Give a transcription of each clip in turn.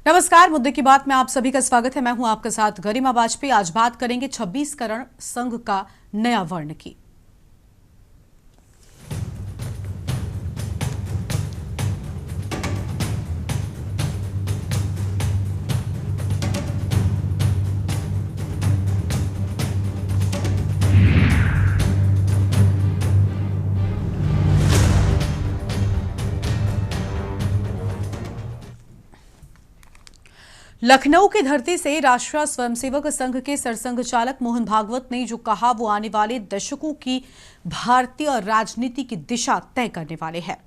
नमस्कार, मुद्दे की बात में आप सभी का स्वागत है। मैं हूं आपके साथ गरिमा वाजपेयी। आज बात करेंगे 26 करण संघ का नया वर्ण की। लखनऊ की धरती से राष्ट्रीय स्वयंसेवक संघ के सरसंघ चालक मोहन भागवत ने जो कहा वो आने वाले दशकों की भारतीय राजनीति की दिशा तय करने वाले हैं।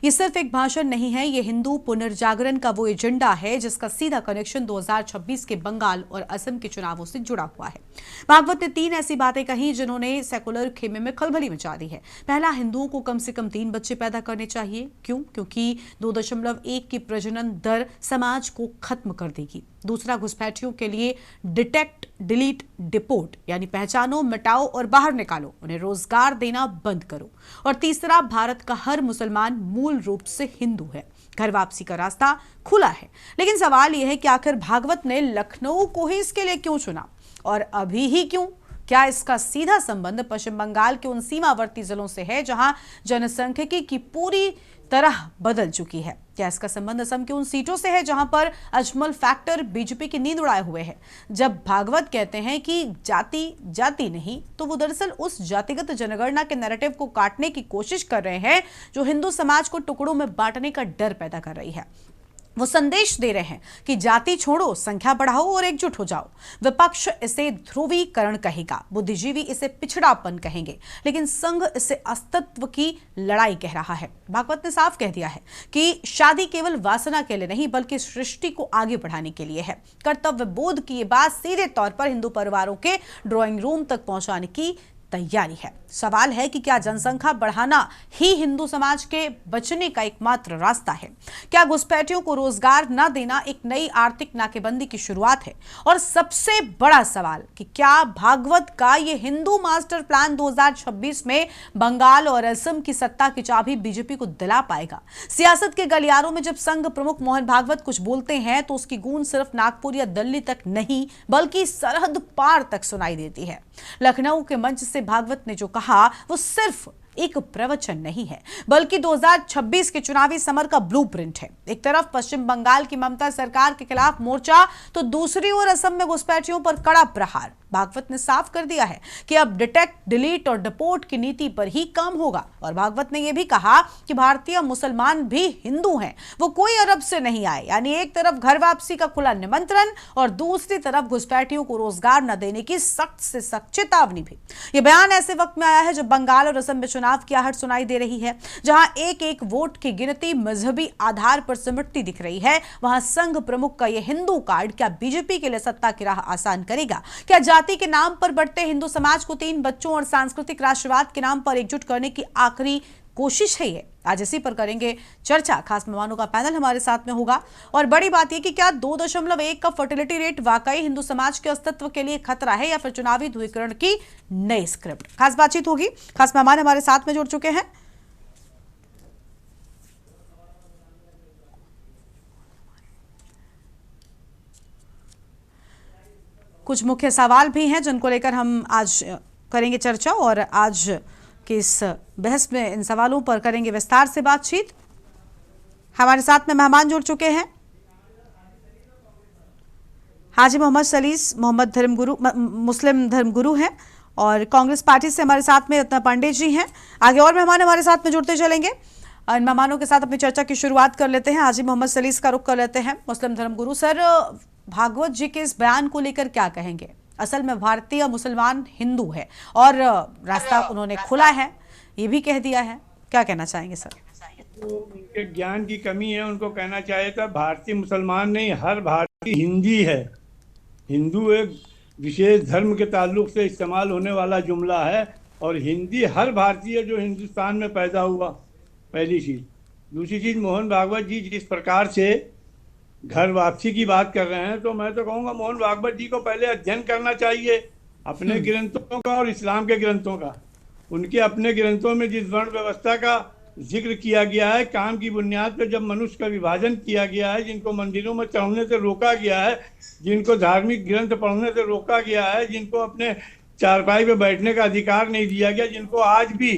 ये सिर्फ एक भाषण नहीं है, ये हिंदू पुनर्जागरण का वो एजेंडा है जिसका सीधा कनेक्शन 2026 के बंगाल और असम के चुनावों से जुड़ा हुआ है। भागवत ने 3 ऐसी बातें कही जिन्होंने सेकुलर खेमे में खलबली मचा दी है। पहला, हिंदुओं को कम से कम 3 बच्चे पैदा करने चाहिए। क्यों? क्योंकि 2.1 की प्रजनन दर समाज को खत्म कर देगी। दूसरा, घुसपैठियों के लिए डिटेक्ट, डिलीट, डिपोर्ट यानी पहचानो, मिटाओ और बाहर निकालो, उन्हें रोजगार देना बंद करो। और तीसरा, भारत का हर मुसलमान मूल रूप से हिंदू है, घर वापसी का रास्ता खुला है। लेकिन सवाल यह है कि आखिर भागवत ने लखनऊ को ही इसके लिए क्यों चुना और अभी ही क्यों? क्या इसका सीधा संबंध पश्चिम बंगाल के उन सीमावर्ती जिलों से है जहां जनसंख्यिकी की पूरी तरह बदल चुकी है? क्या इसका संबंध असम की उन सीटों से है जहां पर अजमल फैक्टर बीजेपी की नींद उड़ाए हुए है? जब भागवत कहते हैं कि जाति जाति नहीं, तो वो दरअसल उस जातिगत जनगणना के नैरेटिव को काटने की कोशिश कर रहे हैं जो हिंदू समाज को टुकड़ों में बांटने का डर पैदा कर रही है। वो संदेश दे रहे हैं कि जाति छोड़ो, संख्या बढ़ाओ और एकजुट हो जाओ। विपक्ष इसे ध्रुवीकरण कहेगा, बुद्धिजीवी इसे पिछड़ापन कहेंगे, लेकिन संघ इसे अस्तित्व की लड़ाई कह रहा है। भागवत ने साफ कह दिया है कि शादी केवल वासना के लिए नहीं बल्कि सृष्टि को आगे बढ़ाने के लिए है। कर्तव्य बोध की ये बात सीधे तौर पर हिंदू परिवारों के ड्राइंग रूम तक पहुंचाने की तैयारी है। सवाल है कि क्या जनसंख्या बढ़ाना ही हिंदू समाज के बचने का एकमात्र रास्ता है? क्या घुसपैठियों को रोजगार न देना एक नई आर्थिक नाकेबंदी की शुरुआत है? और सबसे बड़ा सवाल कि क्या भागवत का ये हिंदू मास्टर प्लान 2026 में बंगाल और असम की सत्ता की चाबी बीजेपी को दिला पाएगा? सियासत के गलियारों में जब संघ प्रमुख मोहन भागवत कुछ बोलते हैं तो उसकी गूंज सिर्फ नागपुर या दिल्ली तक नहीं बल्कि सरहद पार तक सुनाई देती है। लखनऊ के मंच से भागवत ने जो कहा वो सिर्फ एक प्रवचन नहीं है बल्कि 2026 के चुनावी समर का ब्लूप्रिंट है। एक तरफ पश्चिम बंगाल की ममता सरकार के खिलाफ मोर्चा तो दूसरी ओर असम में घुसपैठियों पर कड़ा प्रहार। भागवत ने साफ कर दिया है कि अब डिटेक्ट, डिलीट और डिपोर्ट की नीति पर ही काम होगा। और भागवत ने यह भी कहा कि भारतीय मुसलमान भी हिंदू हैं, वो कोई अरब से नहीं आए। यानी एक तरफ घर वापसी का खुला निमंत्रण और दूसरी तरफ घुसपैठियों को रोजगार न देने की सख्त से सख्त चेतावनी भी। यह बयान ऐसे वक्त में आया है जब बंगाल और असम में चुनाव की आहट सुनाई दे रही है, जहां एक एक वोट की गिनती मजहबी आधार पर सिमटती दिख रही है। वहां संघ प्रमुख का यह हिंदू कार्ड क्या बीजेपी के लिए सत्ता की राह आसान करेगा? क्या जाति के नाम पर बढ़ते हिंदू समाज को 3 बच्चों और सांस्कृतिक राष्ट्रवाद के नाम पर एकजुट करने की आखिरी कोशिश है ये? आज इसी पर करेंगे चर्चा। खास मेहमानों का पैनल हमारे साथ में होगा। और बड़ी बात यह कि क्या 2.1 का फर्टिलिटी रेट वाकई हिंदू समाज के अस्तित्व के लिए खतरा है या फिर चुनावी ध्रुवीकरण की नई स्क्रिप्ट? खास बातचीत होगी। खास मेहमान हमारे साथ में जुड़ चुके हैं। कुछ मुख्य सवाल भी हैं जिनको लेकर हम आज करेंगे चर्चा और आज कि इस बहस में इन सवालों पर करेंगे विस्तार से बातचीत। हमारे साथ में मेहमान जुड़ चुके हैं। हाजी मोहम्मद सलीस मोहम्मद धर्मगुरु, मुस्लिम धर्मगुरु हैं और कांग्रेस पार्टी से हमारे साथ में रत्ना पांडे जी हैं। आगे और मेहमान हमारे साथ में जुड़ते चलेंगे। इन मेहमानों के साथ अपनी चर्चा की शुरुआत कर लेते हैं। हाजी मोहम्मद सलीस का रुख कर लेते हैं, मुस्लिम धर्मगुरु। सर, भागवत जी के इस बयान को लेकर क्या कहेंगे? असल में भारतीय मुसलमान हिंदू है और रास्ता उन्होंने खुला है, ये भी कह दिया है। क्या कहना चाहेंगे सर? तो उनके ज्ञान की कमी है। उनको कहना चाहिए था भारतीय मुसलमान नहीं, हर भारतीय हिंदी है। हिंदू एक विशेष धर्म के ताल्लुक से इस्तेमाल होने वाला जुमला है और हिंदी हर भारतीय जो हिंदुस्तान में पैदा हुआ, पहली चीज़। दूसरी चीज़, मोहन भागवत जी जिस प्रकार से घर वापसी की बात कर रहे हैं, तो मैं तो कहूँगा मोहन भागवत जी को पहले अध्ययन करना चाहिए अपने ग्रंथों का और इस्लाम के ग्रंथों का। उनके अपने ग्रंथों में जिस वर्ण व्यवस्था का जिक्र किया गया है, काम की बुनियाद पर जब मनुष्य का विभाजन किया गया है, जिनको मंदिरों में चढ़ने से रोका गया है, जिनको धार्मिक ग्रंथ पढ़ने से रोका गया है, जिनको अपने चारपाई पे बैठने का अधिकार नहीं दिया गया, जिनको आज भी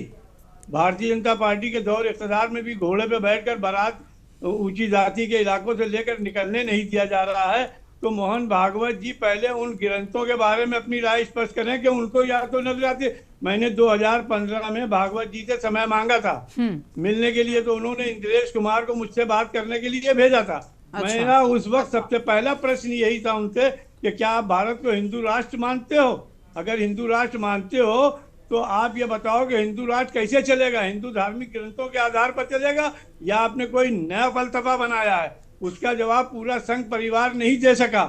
भारतीय जनता पार्टी के दौर इक़्तिदार में भी घोड़े पे बैठकर बारात ऊंची जाति के इलाकों से लेकर निकलने नहीं दिया जा रहा है, तो मोहन भागवत जी पहले उन ग्रंथों के बारे में अपनी राय स्पष्ट करें कि उनको या तो नजर आते। मैंने 2015 में भागवत जी से समय मांगा था मिलने के लिए, तो उन्होंने इंद्रेश कुमार को मुझसे बात करने के लिए भेजा था। मेरा उस वक्त सबसे पहला प्रश्न यही था उनसे कि क्या आप भारत को हिंदू राष्ट्र मानते हो? अगर हिंदू राष्ट्र मानते हो तो आप ये बताओ कि हिंदू राष्ट्र कैसे चलेगा? हिंदू धार्मिक ग्रंथों के आधार पर चलेगा या आपने कोई नया फलसफा बनाया है? उसका जवाब पूरा संघ परिवार नहीं दे सका,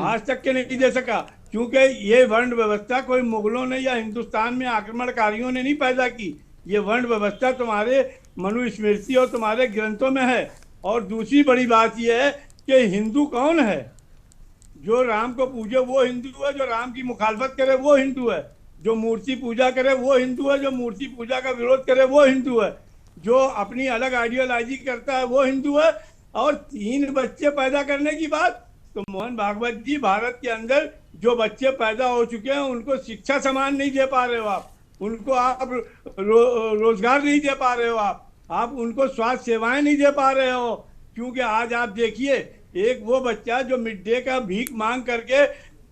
आज तक के नहीं दे सका, क्योंकि ये वर्ण व्यवस्था कोई मुगलों ने या हिंदुस्तान में आक्रमणकारियों ने नहीं पैदा की। ये वर्ण व्यवस्था तुम्हारे मनुस्मृति और तुम्हारे ग्रंथों में है। और दूसरी बड़ी बात यह है कि हिंदू कौन है? जो राम को पूजे वो हिंदू है, जो राम की मुखालफत करे वो हिंदू है, जो मूर्ति पूजा करे वो हिंदू है, जो मूर्ति पूजा का विरोध करे वो हिंदू है, जो अपनी अलग आइडियोलॉजी करता है वो हिंदू है। और 3 बच्चे पैदा करने की बात, तो मोहन भागवत जी भारत के अंदर जो बच्चे पैदा हो चुके हैं उनको शिक्षा समान नहीं दे पा रहे हो आप, उनको आप रोजगार नहीं दे पा रहे हो आप उनको स्वास्थ्य सेवाएं नहीं दे पा रहे हो। क्योंकि आज आप देखिए, एक वो बच्चा जो मिड डे का भीख मांग करके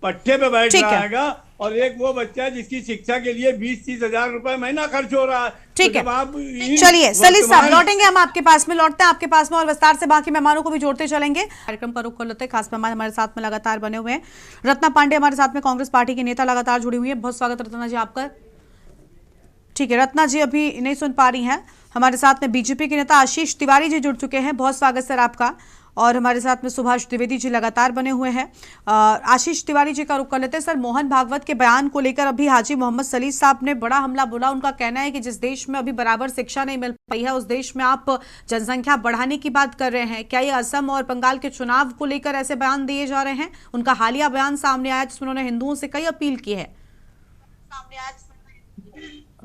पट्टे पे बैठ रहा है, और एक वो बच्चा जिसकी शिक्षा के लिए 20-30 हजार रुपए महीना खर्च हो रहा है। ठीक है, चलिए सलील साहब लौटेंगे हम आपके पास में, लौटते हैं आपके पास में और विस्तार से बाकी मेहमानों को भी जोड़ते चलेंगे। कार्यक्रम पर रुख कर लेते हैं, खास मेहमान हमारे साथ में लगातार बने हुए हैं। रत्ना पांडे हमारे साथ में, कांग्रेस पार्टी की नेता लगातार जुड़ी हुई है। बहुत स्वागत रत्ना जी आपका। ठीक है, रत्ना जी अभी नहीं सुन पा रही हैं। हमारे साथ में बीजेपी के नेता आशीष तिवारी जी जुड़ चुके हैं। बहुत स्वागत सर आपका। और हमारे साथ में सुभाष द्विवेदी जी लगातार बने हुए हैं। आशीष तिवारी जी का रुख कर लेते हैं। सर, मोहन भागवत के बयान को लेकर अभी हाजी मोहम्मद सलीम साहब ने बड़ा हमला बोला। उनका कहना है कि जिस देश में अभी बराबर शिक्षा नहीं मिल पाई है, उस देश में आप जनसंख्या बढ़ाने की बात कर रहे हैं। क्या ये असम और बंगाल के चुनाव को लेकर ऐसे बयान दिए जा रहे हैं? उनका हालिया बयान सामने आया जिसमें उन्होंने हिंदुओं से कई अपील की है।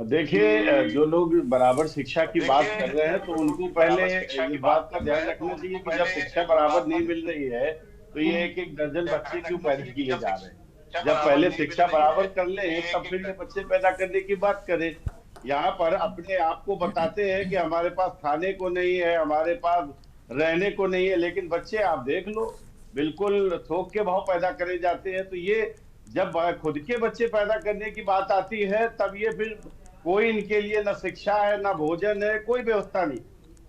देखिए, जो लोग बराबर शिक्षा की बात कर रहे हैं तो उनको पहले इस बात का ध्यान रखना चाहिए कि जब शिक्षा बराबर नहीं मिल रही है तो ये एक दर्जन बच्चे क्यों पैदा किए जा रहे हैं। जब पहले शिक्षा बराबर कर ले तब फिर ये बच्चे पैदा करने की बात करें। यहाँ पर अपने आप को बताते हैं कि हमारे पास खाने को नहीं है, हमारे पास रहने को नहीं है, लेकिन बच्चे आप देख लो बिल्कुल थोक के भाव पैदा करे जाते हैं। तो ये जब खुद के बच्चे पैदा करने की बात आती है तब ये फिर कोई इनके लिए न शिक्षा है न भोजन है, कोई व्यवस्था नहीं।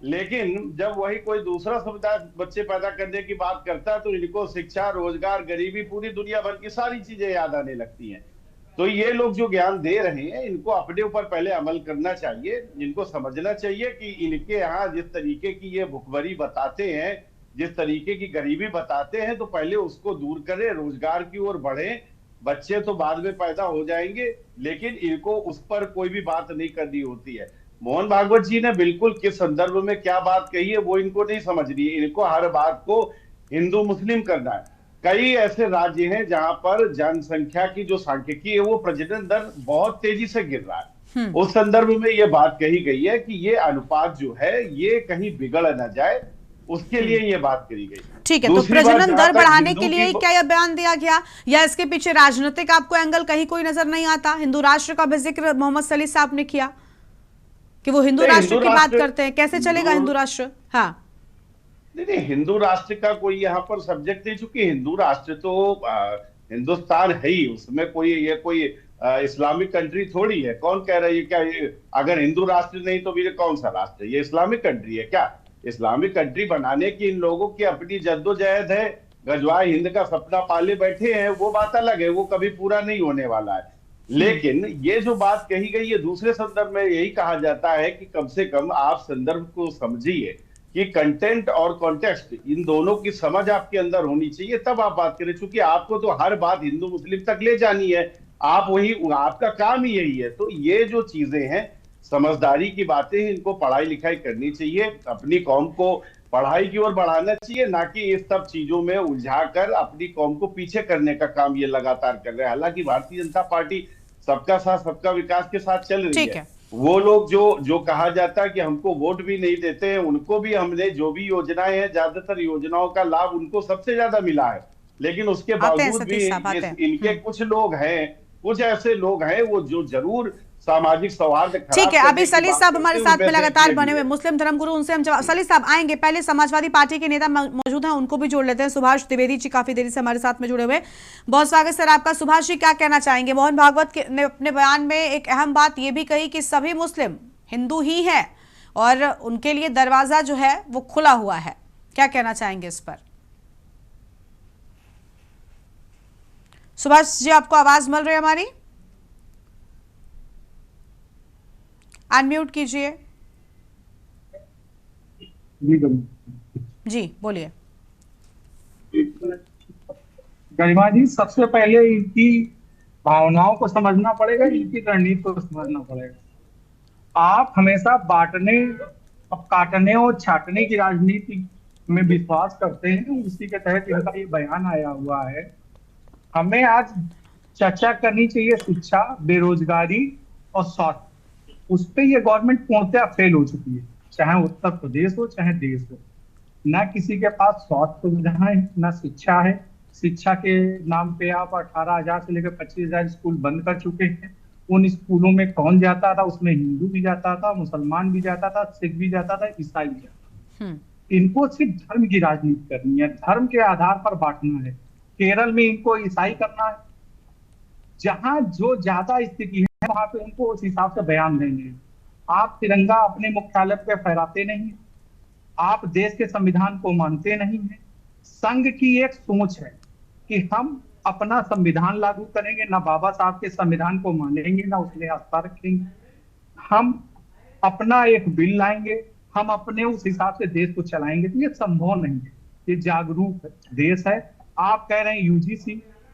लेकिन जब वही कोई दूसरा समुदाय बच्चे पैदा करने की बात करता है तो इनको शिक्षा, रोजगार, गरीबी, पूरी दुनिया भर की सारी चीजें याद आने लगती हैं। तो ये लोग जो ज्ञान दे रहे हैं इनको अपने ऊपर पहले अमल करना चाहिए। इनको समझना चाहिए कि इनके यहाँ जिस तरीके की ये भुखमरी बताते हैं, जिस तरीके की गरीबी बताते हैं, तो पहले उसको दूर करें, रोजगार की ओर बढ़े। बच्चे तो बाद में पैदा हो जाएंगे, लेकिन इनको उस पर कोई भी बात नहीं करनी होती है। मोहन भागवत जी ने बिल्कुल किस संदर्भ में क्या बात कही है वो इनको नहीं समझ रही है। इनको हर बात को हिंदू मुस्लिम करना है। कई ऐसे राज्य हैं जहां पर जनसंख्या की जो सांख्यिकी है वो प्रजनन दर बहुत तेजी से गिर रहा है। उस संदर्भ में ये बात कही गई है कि ये अनुपात जो है ये कहीं बिगड़ ना जाए, उसके लिए ये बात करी गई। ठीक है, तो प्रजनन दर बढ़ाने के लिए क्या यह बयान दिया गया या इसके पीछे राजनीतिक आपको एंगल कहीं कोई नजर नहीं आता? हिंदू राष्ट्र का भी जिक्र मोहम्मद सलीम साहब ने किया कि वो हिंदू राष्ट्र की बात करते हैं। कैसे चलेगा हिंदू राष्ट्र? हाँ, नहीं, हिंदू राष्ट्र का कोई यहाँ पर सब्जेक्ट नहीं, चूंकि हिंदू राष्ट्र तो हिंदुस्तान है ही, उसमें कोई इस्लामिक कंट्री थोड़ी है। कौन कह रहा है ये? क्या अगर हिंदू राष्ट्र नहीं तो फिर कौन सा राष्ट्र है? ये इस्लामिक कंट्री है क्या? इस्लामिक कंट्री बनाने की इन लोगों की अपनी जद्दोजहद है, गजवाए हिंद का सपना पाले बैठे हैं, वो बात अलग है, वो कभी पूरा नहीं होने वाला है। लेकिन ये जो बात कही गई है दूसरे संदर्भ में यही कहा जाता है कि कम से कम आप संदर्भ को समझिए कि कंटेंट और कॉन्टेक्स्ट इन दोनों की समझ आपके अंदर होनी चाहिए, तब आप बात करें। क्योंकि आपको तो हर बात हिंदू मुस्लिम तक ले जानी है, आप वही, आपका काम ही यही है। तो ये जो चीजें हैं, समझदारी की बातें हैं, इनको पढ़ाई लिखाई करनी चाहिए, अपनी कौम को पढ़ाई की ओर बढ़ाना चाहिए, ना कि इस सब चीजों में उलझाकर अपनी कौम को पीछे करने का काम ये लगातार कर रहे हैं। हालांकि भारतीय जनता पार्टी सबका साथ सबका विकास के साथ चल रही है, वो लोग जो जो कहा जाता है कि हमको वोट भी नहीं देते हैं, उनको भी हमने जो भी योजनाएं हैं, ज्यादातर योजनाओं का लाभ उनको सबसे ज्यादा मिला है। लेकिन उसके आते हैं बावजूद भी सतीश साहब, आते हैं। इनके कुछ लोग हैं, कुछ ऐसे लोग हैं वो जो जरूर सामाजिक सौहार्द ठीक खराब है, करने अभी की सलील बात साहब करते हमारे हैं, साथ उनमें में से लगातार ये बने भी हुए है। मुस्लिम धर्मगुरु, उनसे हम सलील साहब आएंगे। पहले समाजवादी पार्टी के नेता मौजूद हैं, उनको भी जोड़ लेते हैं। सुभाष द्विवेदी जी काफी देरी से हमारे साथ में जुड़े हुए। बहुत स्वागत सर आपका। सुभाष जी, क्या कहना चाहेंगे? मोहन भागवत ने अपने बयान में एक अहम बात ये भी कही कि सभी मुस्लिम हिंदू ही है और उनके लिए दरवाजा जो है वो खुला हुआ है। क्या कहना चाहेंगे इस पर? सुभाष जी, आपको आवाज मिल रही है हमारी? अनम्यूट कीजिए जी, बोलिए। गरिमा जी, सबसे पहले इनकी भावनाओं को समझना पड़ेगा, इनकी रणनीति को समझना पड़ेगा। आप हमेशा बांटने और काटने और छाटने की राजनीति में विश्वास करते हैं, उसी के तहत इनका ये बयान आया हुआ है। हमें आज चर्चा करनी चाहिए शिक्षा, बेरोजगारी और स्वास्थ्य। उस पर ये गवर्नमेंट पूर्णतः फेल हो चुकी है, चाहे उत्तर प्रदेश हो चाहे देश हो। ना किसी के पास स्वास्थ्य सुविधाएं, ना शिक्षा है। शिक्षा के नाम पे आप 18,000 से लेकर 25,000 स्कूल बंद कर चुके हैं। उन स्कूलों में कौन जाता था? उसमें हिंदू भी जाता था, मुसलमान भी जाता था, सिख भी जाता था, ईसाई भी जाता था। इनको सिर्फ धर्म की राजनीति करनी है, धर्म के आधार पर बांटना है। केरल में इनको ईसाई करना है, जहां जो ज्यादा स्थिति है वहां पे उनको उस हिसाब से बयान देंगे। आप तिरंगा अपने मुख्यालय पे फहराते नहीं, आप देश के संविधान को मानते नहीं है। संघ की एक सोच है कि हम अपना संविधान लागू करेंगे, ना बाबा साहब के संविधान को मानेंगे, ना उसमें आस्था रखेंगे। हम अपना एक बिल लाएंगे, हम अपने उस हिसाब से देश को चलाएंगे। तो ये संभव नहीं है। ये जागरूक देश है। आप कह रहे हैं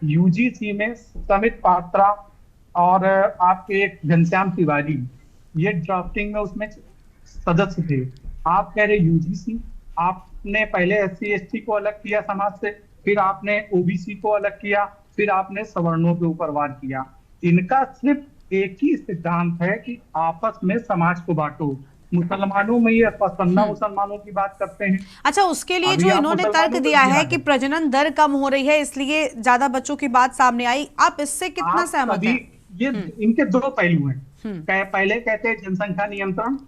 यूजीसी में समित पात्रा और आपके एक घनश्याम तिवारी ये ड्राफ्टिंग में उसमें सदस्य थे। आप कह रहे यूजीसी, आपने पहले एससी एसटी को अलग किया समाज से, फिर आपने ओबीसी को अलग किया, फिर आपने सवर्णों के ऊपर वार किया। इनका सिर्फ एक ही सिद्धांत है कि आपस में समाज को बांटो। मुसलमानों में ये पसंदा मुसलमानों की बात करते हैं। अच्छा, उसके लिए जो इन्होंने तर्क दिया है कि प्रजनन दर कम हो रही है इसलिए ज्यादा बच्चों की बात सामने आई, आप इससे कितना सहमत हैं? ये इनके दो पहलू हैं। पहले कहते हैं जनसंख्या नियंत्रण,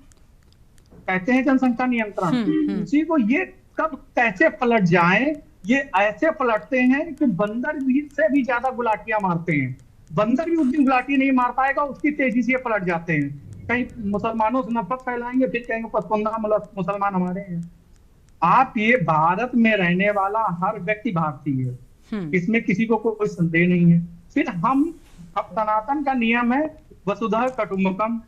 कहते हैं जनसंख्या नियंत्रण। उसी को ये कब कैसे पलट जाए, ये ऐसे पलटते हैं कि बंदर भी से भी ज्यादा गुलाटियां मारते हैं। बंदर भी उतनी गुलाटी नहीं मार पाएगा, उसकी तेजी से पलट जाते हैं। कहीं मुसलमानों से नफरत फैलाएंगे, फिर कहेंगे 55 मुसलमान हमारे हैं। आप ये भारत में रहने वाला हर व्यक्ति भारतीय है, इसमें किसी को कोई संदेह नहीं है। फिर हम सनातन का नियम है वसुधैव कुटुंबकम,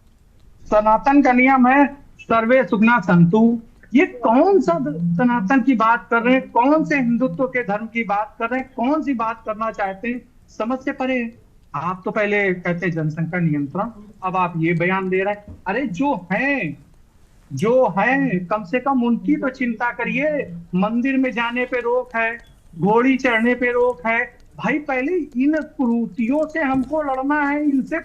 सनातन का नियम है सर्वे सुखना संतु। ये कौन सा सनातन की बात कर रहे हैं? कौन से हिंदुत्व के धर्म की बात कर रहे हैं? कौन सी बात करना चाहते हैं? समझ से परे। आप तो पहले कहते हैं जनसंख्या नियंत्रण, अब आप ये बयान दे रहे हैं। अरे जो है कम से कम उनकी तो चिंता करिए। मंदिर में जाने पे रोक है, घोड़ी चढ़ने पे रोक है। भाई पहले इन कुरीतियों से हमको लड़ना है, इनसे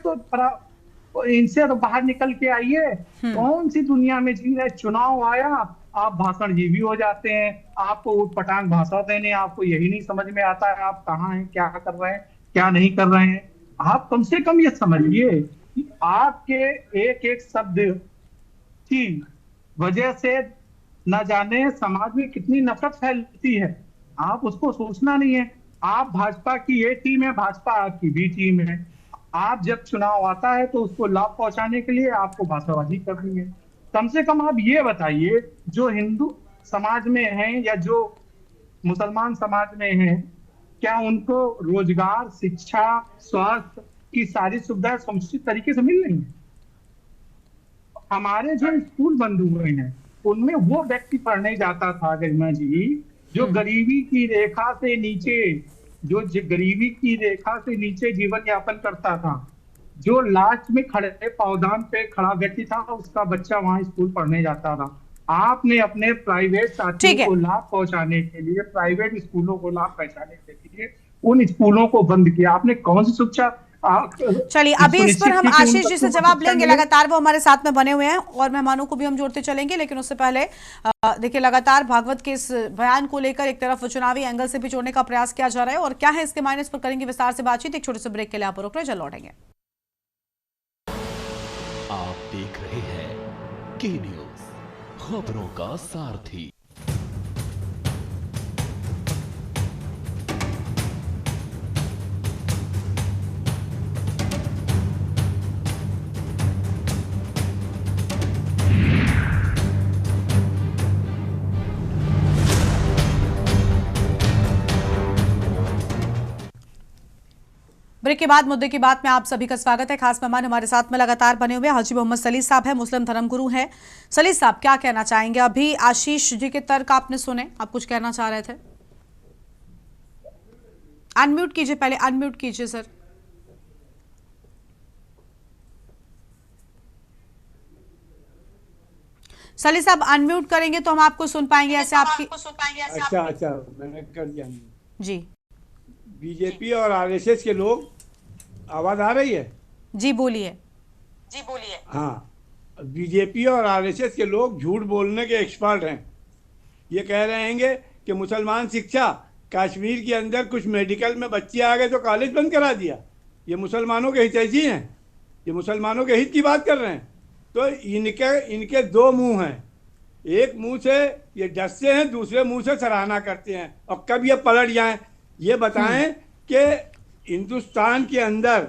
तो बाहर निकल के आइए। कौन सी दुनिया में जी रहे? चुनाव आया, आप भाषण जीवी हो जाते हैं। आपको उटपटांग भाषा देने, आपको यही नहीं समझ में आता है आप कहाँ हैं, क्या कर रहे हैं, क्या नहीं कर रहे हैं। आप कम से कम ये समझिए कि आपके एक एक शब्द की वजह से न जाने समाज में कितनी नफरत फैलती है। आप उसको सोचना नहीं है। आप भाजपा की ये टीम है, भाजपा आपकी भी टीम है। आप जब चुनाव आता है तो उसको लाभ पहुंचाने के लिए आपको भाषाबाजी करनी है। कम से कम आप ये बताइए, जो हिंदू समाज में हैं या जो मुसलमान समाज में हैं, क्या उनको रोजगार, शिक्षा, स्वास्थ्य की सारी सुविधाएं समुचित तरीके से मिल रही हैं? हमारे जो स्कूल बंद हुए हैं उनमें वो व्यक्ति पढ़ने जाता था गरिमा जी, जो गरीबी की रेखा से नीचे, जो गरीबी की रेखा से नीचे जीवन यापन करता था, जो लास्ट में खड़े पावदान पे खड़ा व्यक्ति था, उसका बच्चा वहां स्कूल पढ़ने जाता था। आपने अपने प्राइवेट साथियों को लाभ पहुंचाने के लिए, प्राइवेट स्कूलों को लाभ पहुंचाने के लिए उन स्कूलों को बंद किया। आपने कौन सी शिक्षा चलिए अभी इस पर हम आशीष जी से जवाब लेंगे, लगातार वो हमारे साथ में बने हुए हैं और मेहमानों को भी हम जोड़ते चलेंगे, लेकिन उससे पहले देखिए लगातार भागवत के इस बयान को लेकर एक तरफ चुनावी एंगल से भी जोड़ने का प्रयास किया जा रहा है और क्या है इसके मायने, इस पर करेंगे विस्तार से बातचीत। एक छोटे से ब्रेक के लिए आप रुक रहे, जल्द लौटेंगे। आप देख रहे हैं के न्यूज, खबरों का सारथी। ब्रेक के बाद मुद्दे की बात में आप सभी का स्वागत है। खास मेहमान हमारे साथ में लगातार बने हुए हाजी मोहम्मद सलील साहब है, मुस्लिम धर्मगुरु हैं। सलील साहब क्या कहना चाहेंगे? अभी आशीष जी के तर्क आपने सुने, आप कुछ कहना चाह रहे थे? अनम्यूट कीजिए, पहले अनम्यूट कीजिए सर। सलील साहब अनम्यूट करेंगे तो हम आपको सुन पाएंगे, ऐसे आपकी। अच्छा मैंने कर दिया जी। बीजेपी और आरएसएस के लोग, आवाज आ रही है? जी बोलिए। हाँ, बीजेपी और आरएसएस के लोग झूठ बोलने के एक्सपर्ट हैं। ये कह रहे हैं कि मुसलमान शिक्षा, कश्मीर के अंदर कुछ मेडिकल में बच्चे आ गए तो कॉलेज बंद करा दिया। ये मुसलमानों के हितैषी हैं, ये मुसलमानों के हित की बात कर रहे हैं। तो इनके दो मुंह हैं, एक मुंह से ये डरते हैं, दूसरे मुंह से सराहना करते हैं। और कब ये पलट जाएं, ये बताएं कि हिंदुस्तान के अंदर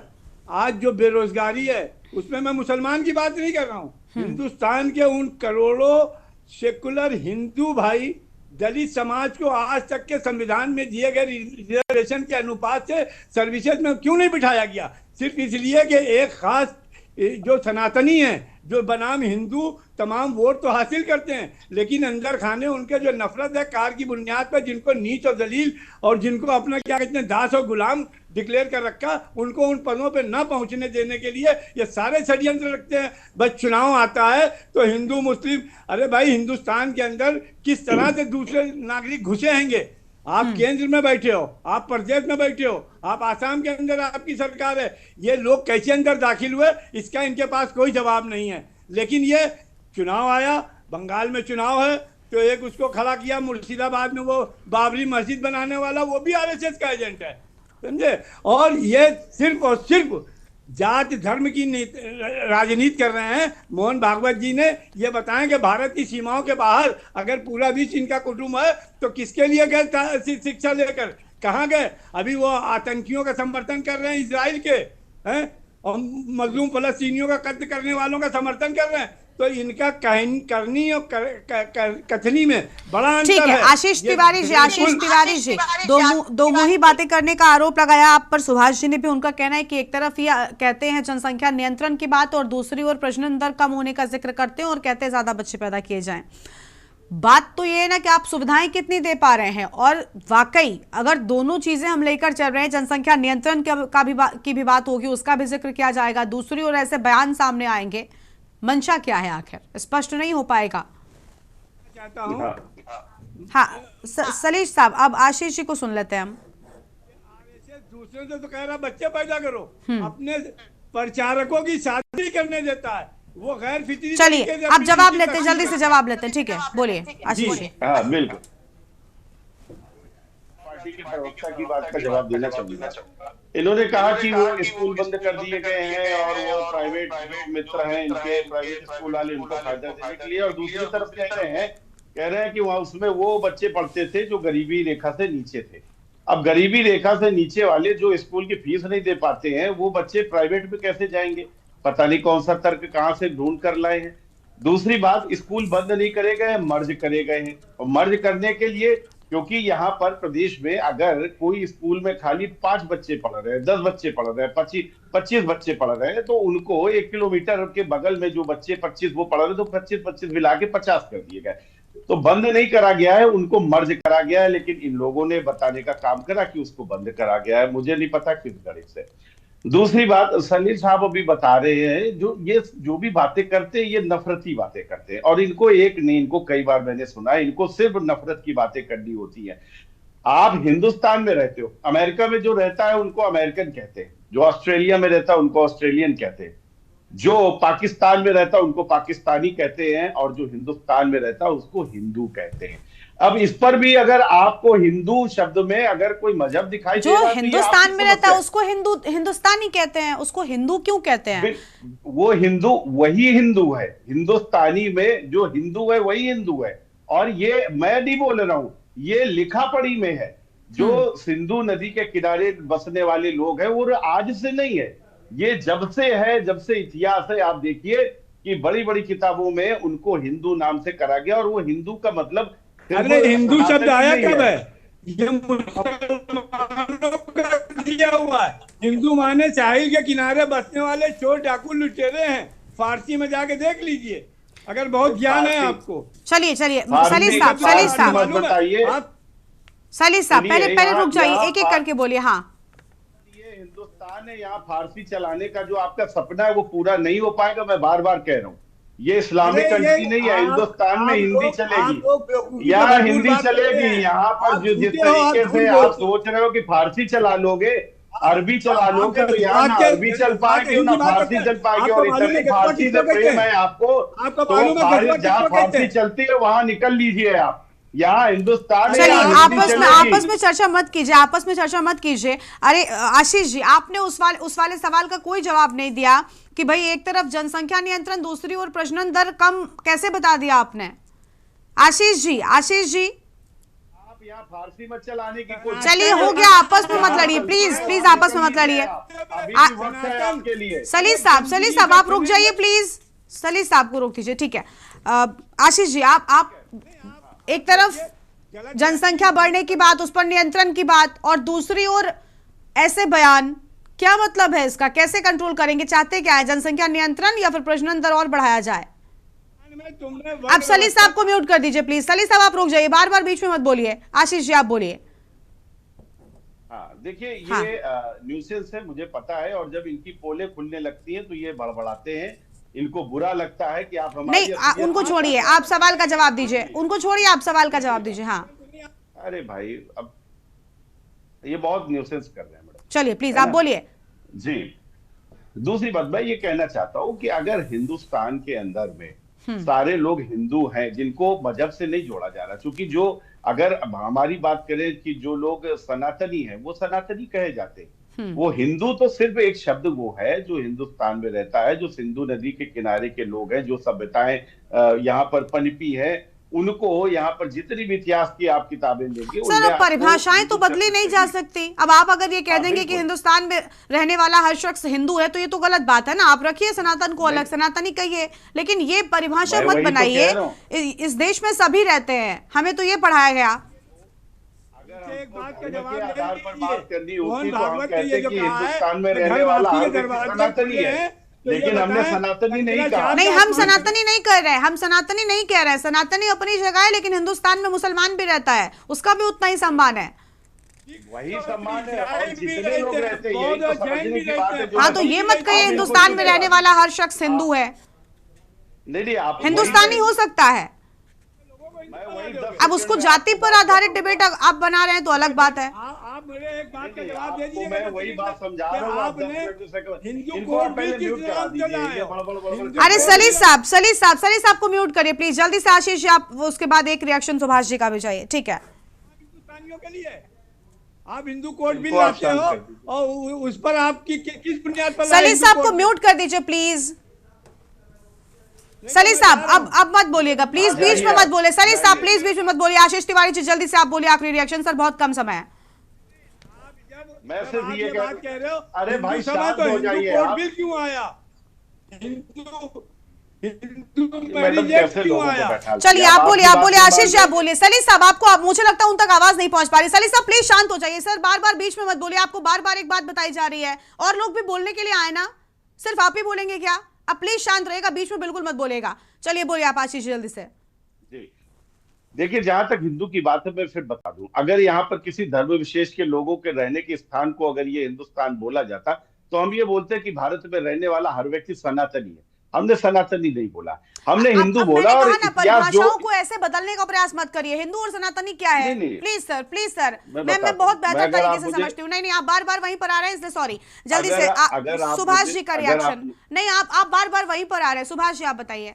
आज जो बेरोजगारी है उसमें मैं मुसलमान की बात नहीं कर रहा हूँ, हिंदुस्तान के उन करोड़ों सेकुलर हिंदू भाई, दलित समाज को आज तक के संविधान में दिए गए रिजर्वेशन के अनुपात से सर्विसेज में क्यों नहीं बिठाया गया? सिर्फ इसलिए कि एक खास जो सनातनी हैं, जो बनाम हिंदू तमाम वोट तो हासिल करते हैं, लेकिन अंदर खाने उनके जो नफरत है कार की बुनियाद पर, जिनको नीच और दलील और जिनको अपना क्या कहते हैं दास और गुलाम डिक्लेयर कर रखा, उनको उन पदों पे न पहुंचने देने के लिए ये सारे षड्यंत्र रखते हैं। बस चुनाव आता है तो हिंदू मुस्लिम, अरे भाई हिंदुस्तान के अंदर किस तरह से दूसरे नागरिक घुसे हैंगे? आप केंद्र में बैठे हो, आप प्रदेश में बैठे हो, आप आसाम के अंदर आपकी सरकार है, ये लोग कैसे अंदर दाखिल हुए इसका इनके पास कोई जवाब नहीं है। लेकिन ये चुनाव आया, बंगाल में चुनाव है तो एक उसको खड़ा किया, मुर्शिदाबाद में वो बाबरी मस्जिद बनाने वाला, वो भी आरएसएस का एजेंट है, समझे? और ये सिर्फ और सिर्फ जाति धर्म की राजनीति कर रहे हैं। मोहन भागवत जी ने ये बताया कि भारत की सीमाओं के बाहर अगर पूरा विश्व इनका कुटुंब है तो किसके लिए गए शिक्षा लेकर, कहाँ गए? अभी वो आतंकियों का समर्थन कर रहे हैं, इजराइल के हैं, और मजलूम फलस्तीनियों का कत्ल करने वालों का समर्थन कर रहे हैं। तो इनका करनी और कथनी में बड़ा अंतर है। ठीक है आशीष तिवारी जी, दो मुही बातें करने का आरोप लगाया आप पर। सुभाष जी ने भी, उनका कहना है कि एक तरफ ये कहते हैं जनसंख्या नियंत्रण की बात और दूसरी ओर प्रजनन दर कम होने का जिक्र करते हैं और कहते हैं ज्यादा बच्चे पैदा किए जाएं। बात तो ये है ना कि आप सुविधाएं कितनी दे पा रहे हैं, और वाकई अगर दोनों चीजें हम लेकर चल रहे हैं, जनसंख्या नियंत्रण की भी बात होगी, उसका भी जिक्र किया जाएगा, दूसरी ओर ऐसे बयान सामने आएंगे, मंशा क्या है आखिर स्पष्ट नहीं हो पाएगा। चाहता हूँ हाँ सलील साहब, अब आशीष जी को सुन लेते हैं हम। दूसरे से तो कह रहा बच्चे पैदा करो, अपने प्रचारकों की शादी करने देता है, वो गैर फितरी। चलिए आप जवाब लेते हैं, जल्दी से जवाब लेते हैं, ठीक है बोलिए आशीष जी। हाँ बिल्कुल, पार्टी के प्रवक्ता की बात का जवाब देना चाहूंगा। इन्होंने कहा कि वो स्कूल बंद कर दिए गए हैं और वो प्राइवेट जो मित्र हैं इनके, प्राइवेट स्कूल वाले उनको फायदा देने के लिए, और दूसरी तरफ कह रहे हैं कि वहां उसमें वो बच्चे पढ़ते थे जो गरीबी रेखा से नीचे थे। अब गरीबी रेखा से नीचे वाले जो स्कूल की फीस नहीं दे पाते हैं, वो बच्चे प्राइवेट में कैसे जाएंगे? पता नहीं कौन सा तर्क कहां से ढूंढ कर लाए हैं। दूसरी बात, स्कूल बंद नहीं करे गए, मर्ज करे गए हैं, और मर्ज करने के लिए, क्योंकि यहाँ पर प्रदेश में अगर कोई स्कूल में खाली 5 बच्चे पढ़ रहे हैं, 10 बच्चे पढ़ रहे हैं, 25 बच्चे पढ़ रहे हैं, तो उनको 1 किलोमीटर के बगल में जो बच्चे 25 वो पढ़ रहे हैं, तो 25 मिला के 50 कर दिए गए। तो बंद नहीं करा गया है, उनको मर्ज करा गया है, लेकिन इन लोगों ने बताने का काम करा कि उसको बंद करा गया है। मुझे नहीं पता किस गणित से। दूसरी बात, सलील साहब अभी बता रहे हैं, जो भी बातें करते हैं ये नफरती बातें करते हैं, और इनको एक नहीं, इनको कई बार मैंने सुना है, इनको सिर्फ नफरत की बातें करनी होती है। आप हिंदुस्तान में रहते हो, अमेरिका में जो रहता है उनको अमेरिकन कहते हैं, जो ऑस्ट्रेलिया में रहता है उनको ऑस्ट्रेलियन कहते हैं, जो पाकिस्तान में रहता है उनको पाकिस्तानी कहते हैं, और जो हिंदुस्तान में रहता है उसको हिंदू कहते हैं। अब इस पर भी अगर आपको हिंदू शब्द में अगर कोई मजहब दिखाई जो दे रहा है तो ये हिंदुस्तान आपकी में रहता समस्या है उसको हिंदुस्तानी कहते हैं, उसको हिंदू क्यों कहते हैं? वो हिंदू वही हिंदू है, हिंदुस्तानी में जो हिंदू है वही हिंदू है। और ये मैं नहीं बोल रहा हूं, ये लिखा पढ़ी में है। जो सिंधु नदी के किनारे बसने वाले लोग हैं वो आज से नहीं है, ये जब से है, जब से इतिहास है। आप देखिए कि बड़ी बड़ी किताबों में उनको हिंदू नाम से करा गया, और वो हिंदू का मतलब अरे हिंदू शब्द आया नहीं कब है? ये मुसलमानों का दिया हुआ है। हिंदू माने साहिल के किनारे बसने वाले चोर डाकू लुटेरे हैं। फारसी में जाके देख लीजिए अगर बहुत ज्ञान है आपको। चलिए चलिए फारसी सलील का साहब, सलील फारसी साहब, मत बताइए। सलील साहब, सुनिए, पहले यहाँ- रुक जाइए, यहाँ एक एक करके बोलिए। हाँ, ये हिंदुस्तान है, यहाँ फारसी चलाने का जो आपका सपना है वो पूरा नहीं हो पाएगा। मैं बार बार कह रहा हूँ, ये इस्लामिक अरे कंट्री ये नहीं है। आप- हिंदुस्तान में आप हिंदी लोग- आप चलेगी, लोग बेवकूफी यहाँ भरपूर हिंदी बात करते चलेगी। हैं। यहाँ पर आप जो जिस झूठे हो, आप तरीके झूठ से आप बोलते हो। सोच रहे हो कि फारसी चला लोगे, अरबी चला लोगे, तो यहाँ ना आपके- अरबी चल पाएगी ना फारसी चल पाएगी। और इतनी फारसी से प्रेम है आपको आपको तो मालूम है गजवा जहाँ किसको कहते फारसी हैं? चलती है वहां निकल लीजिए आप। यहाँ हिंदुस्तान है, चलिए यहाँ हिंदी आपस चलेगी। में चर्चा मत कीजिए, आपस में चर्चा मत कीजिए। अरे आशीष जी, आपने उस वाले सवाल का कोई जवाब नहीं दिया कि भाई एक तरफ जनसंख्या नियंत्रण, दूसरी ओर प्रजनन दर कम, कैसे बता दिया आपने? आशीष जी, आशीष जी, आप यहाँ फारसी मत चलाने की कोशिश चलिए हो गया, आपस में मत लड़िए, प्लीज प्लीज आपस में मत लड़िए। अभी भी वक्त है आपके लिए। सलील साहब आप रुक जाइए प्लीज, सलील साहब को रोक दीजिए, ठीक है। आशीष जी, आप एक तरफ जनसंख्या बढ़ने की बात, उस पर नियंत्रण की बात, और दूसरी ओर ऐसे बयान, क्या मतलब है इसका? कैसे कंट्रोल करेंगे? चाहते क्या है, जनसंख्या नियंत्रण या फिर प्रजनन दर और बढ़ाया जाए? आप सलील साहब को म्यूट कर दीजिए प्लीज। सलील साहब आप रुक जाइए, बार बार बीच में मत बोलिए। आशीष जी आप बोलिए। हाँ देखिए, ये हाँ। न्यूसेंस है, मुझे पता है। और जब इनकी पोलें खुलने लगती हैं तो ये बड़बड़ाते हैं, इनको बुरा लगता है कि आप हमारी नहीं असलियत उनको में छोड़िए, आता है। आप सवाल का जवाब दीजिए, उनको छोड़िए, आप सवाल का जवाब दीजिए। हाँ अरे भाई, अब ये बहुत न्यूसेंस कर रहे हैं मैडम। चलिए प्लीज है आप ना? बोलिए। जी, दूसरी बात मैं ये कहना चाहता हूं कि अगर हिंदुस्तान के अंदर में सारे लोग हिंदू हैं, जिनको मजहब से नहीं जोड़ा जा रहा, क्योंकि जो अगर हमारी बात करें कि जो लोग सनातनी हैं वो सनातनी कहे जाते हैं। वो हिंदू तो सिर्फ एक शब्द वो है जो हिंदुस्तान में रहता है, जो सिंधु नदी के किनारे के लोग हैं, जो सभ्यताएं यहाँ पर पनपी है, उनको यहाँ पर जितनी भी इतिहास की आप किताबें देंगे सर अब परिभाषाएं तो बदली नहीं जा सकती। अब आप अगर ये कह देंगे कि हिंदुस्तान में रहने वाला हर शख्स हिंदू है तो ये तो गलत बात है ना। आप रखिए सनातन को अलग, सनातनी कहिए, लेकिन ये परिभाषा मत बनाइए। इस देश में सभी रहते हैं, हमें तो ये पढ़ाया गया। एक बात का जवाब आधार पर बात करनी मोहन होती तो हम भागवत ने कहते ये जो कि कहा है हिंदुस्तान में कि रहने घर वाला वापसी हर के व्यक्ति दरवाजे सनातनी खुले है, हैं, तो ये लेकिन हमने बताएं, सनातनी नहीं कहा। नहीं हम सनातनी नहीं कह रहे हैं, हम सनातनी नहीं कह रहे हैं। सनातनी अपनी जगह है, लेकिन हिंदुस्तान में मुसलमान भी रहता है, उसका भी उतना ही सम्मान है। वही सम्मान है, और जितने लोग रहते हैं यही तो समझने की बात है। जो हाँ तो ये मत कहिए हिंदुस्तान में रहने वाला हर शख्स हिंदू है। नहीं, आप हिंदुस्तानी हो सकता है। मैं वही 10 अब उसको जाति पर आधारित डिबेट आप बना रहे हैं तो अलग बात है। आप मुझे एक बात का जवाब आपको दीजिए। मैं वही बात समझा रहा हूँ। आप 10 आपने मिनट से हिंदू इनको कोड पहले भी म्यूट किस करा नाम दीजिए। चलाए ये हो? बड़बड़ अरे सलील साहब को म्यूट करिए प्लीज, जल्दी से। आशीष जी आप, उसके बाद एक रिएक्शन सुभाष जी का भी चाहिए, ठीक है। हिंदुस्तानियों के लिए आप हिंदू कोड भी इनको आप लाते शांत हो, कर दीजिए। और उस पर आपकी किस बुनियाद पर सलील साहब को म्यूट कर दीजिए प्लीज। सलील साहब अब मत बोलिएगा प्लीज, बीच में मत बोले। सलील साहब प्लीज बीच में मत बोलिए। आशीष तिवारी जी जल्दी से आप बोलिए, आखिरी रिएक्शन सर, बहुत कम समय है। मैं सिर्फ ये बात कह रहे हो, अरे भाई हिंदू सभा शांत तो हो हिंदू जाइए कोड आप। बिल क्यों आया? हिंदू मैडम मैरिज कैसे एक्ट क्यों लोगों को आया? बैठा चलिए आप बोलिए आशीष जी आप बोलिए। सलील साहब आपको, मुझे लगता है उन तक आवाज नहीं पहुंच पा रही। सलील साहब प्लीज शांत हो जाइए सर, बार बार बीच में मत बोलिए। आपको बार बार एक बात बताई जा रही है, और लोग भी बोलने के लिए आए ना, सिर्फ आप ही बोलेंगे क्या? अब प्लीज शांत रहेगा, बीच में बिल्कुल मत बोलेगा। चलिए बोलिए आप आशीष जी जल्दी से। जी देखिए, जहां तक हिंदू की बात है मैं फिर बता दूं, अगर यहाँ पर किसी धर्म विशेष के लोगों के रहने के स्थान को अगर ये हिंदुस्तान बोला जाता तो हम ये बोलते हैं कि भारत में रहने वाला हर व्यक्ति सनातनी है। हमने सनातनी नहीं बोला, हमने अब हिंदू मैंने बोला। और कहा ना, इतिहास जो परिभाषाओं को ऐसे बदलने का प्रयास मत करिए। हिंदू और सनातनी क्या है? नहीं, नहीं। प्लीज सर, प्लीज सर, मैं मैं बताता बहुत हूं। बेहतर अगर आप तरीके से मुझे- समझती हूँ। नहीं नहीं, आप बार बार वहीं पर आ रहे हैं, इसलिए सॉरी। जल्दी अगर- से अगर आप सुभाष मुझे- जी का अगर आप- रिएक्शन। नहीं, आप बार बार वहीं पर आ रहे हैं। सुभाष जी, आप बताइए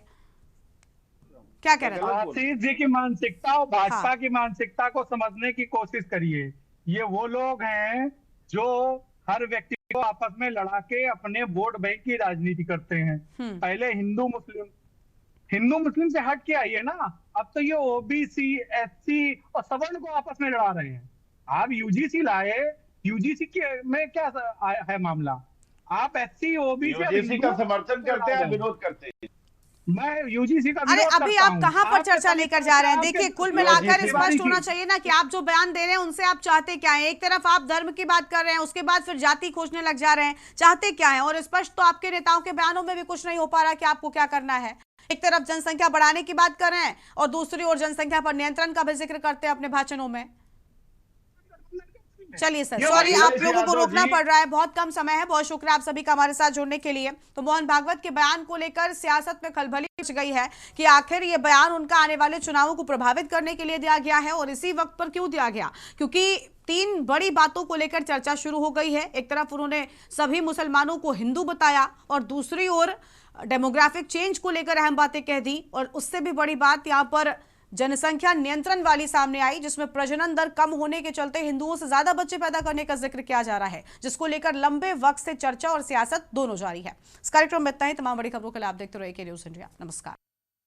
क्या कह रहे थे? आशीष जी की मानसिकता और भाजपा हाँ। की मानसिकता को समझने की कोशिश करिए। ये वो लोग हैं जो हर व्यक्ति को आपस में लड़ा के अपने वोट बैंक की राजनीति करते हैं। पहले हिंदू मुस्लिम से हट के आइए ना। अब तो ये ओबीसी, एससी और सवर्ण को आपस में लड़ा रहे हैं। आप यूजीसी लाए, यूजीसी के में क्या है मामला? आप एससी, ओबीसी यूजीसी का समर्थन करते हैं, विरोध करते हैं। मैं यूजीसी का अरे विरोध अभी करता आप हूं। कहाँ पर आपके चर्चा लेकर जा रहे हैं? देखिए, कुल मिलाकर यूजीसी स्पष्ट होना चाहिए ना कि आप जो बयान दे रहे हैं उनसे आप चाहते क्या हैं। एक तरफ आप धर्म की बात कर रहे हैं, उसके बाद फिर जाति खोजने लग जा रहे हैं। चाहते क्या हैं? और स्पष्ट तो आपके नेताओं के बयानों में भी कुछ नहीं हो पा रहा कि आपको क्या करना है। एक तरफ जनसंख्या बढ़ाने की बात कर रहे हैं और दूसरी ओर जनसंख्या पर नियंत्रण का भी जिक्र करते हैं अपने भाषणों में। चलिए सर, सॉरी, आप लोगों को रोकना पड़ रहा है, बहुत कम समय है। बहुत शुक्रिया आप सभी का हमारे साथ जुड़ने के लिए। तो मोहन भागवत के बयान को लेकर सियासत में खलबली मच गई है कि आखिर ये बयान उनका आने वाले चुनावों को प्रभावित करने के लिए दिया गया है और इसी वक्त पर क्यों दिया गया, क्योंकि 3 बड़ी बातों को लेकर चर्चा शुरू हो गई है। एक तरफ उन्होंने सभी मुसलमानों को हिंदू बताया और दूसरी ओर डेमोग्राफिक चेंज को लेकर अहम बातें कह दी। और उससे भी बड़ी बात यहाँ पर जनसंख्या नियंत्रण वाली सामने आई, जिसमें प्रजनन दर कम होने के चलते हिंदुओं से ज्यादा बच्चे पैदा करने का जिक्र किया जा रहा है, जिसको लेकर लंबे वक्त से चर्चा और सियासत दोनों जारी है। इस कार्यक्रम में इतना ही। तमाम बड़ी खबरों के लिए आप देखते रहिए के न्यूज़ इंडिया। नमस्कार।